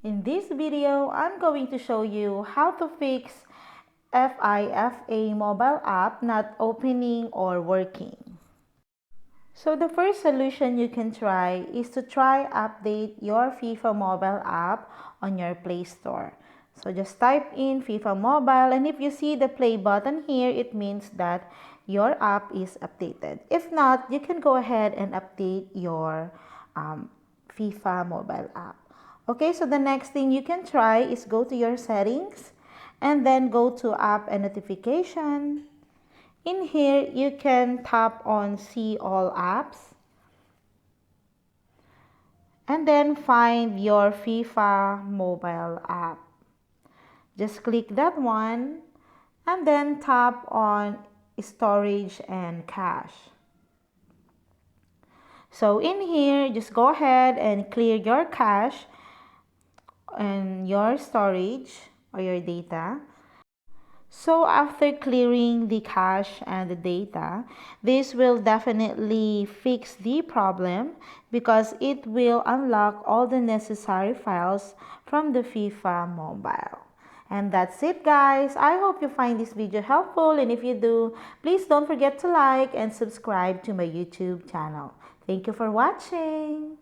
In this video, I'm going to show you how to fix FIFA mobile app not opening or working. So the first solution you can try is to try update your FIFA mobile app on your Play Store. So just type in FIFA Mobile, and if you see the play button here, it means that your app is updated. If not, you can go ahead and update your FIFA mobile app. Okay, so the next thing you can try is go to your settings and then go to app and notification. In here, you can tap on see all apps and then find your FIFA mobile app. Just click that one and then tap on storage and cache. So in here, just go ahead and clear your cache and your storage or your data. So after clearing the cache and the data, this will definitely fix the problem because it will unlock all the necessary files from the FIFA mobile. And that's it, guys. I hope you find this video helpful, and if you do, please don't forget to like and subscribe to my YouTube channel. Thank you for watching.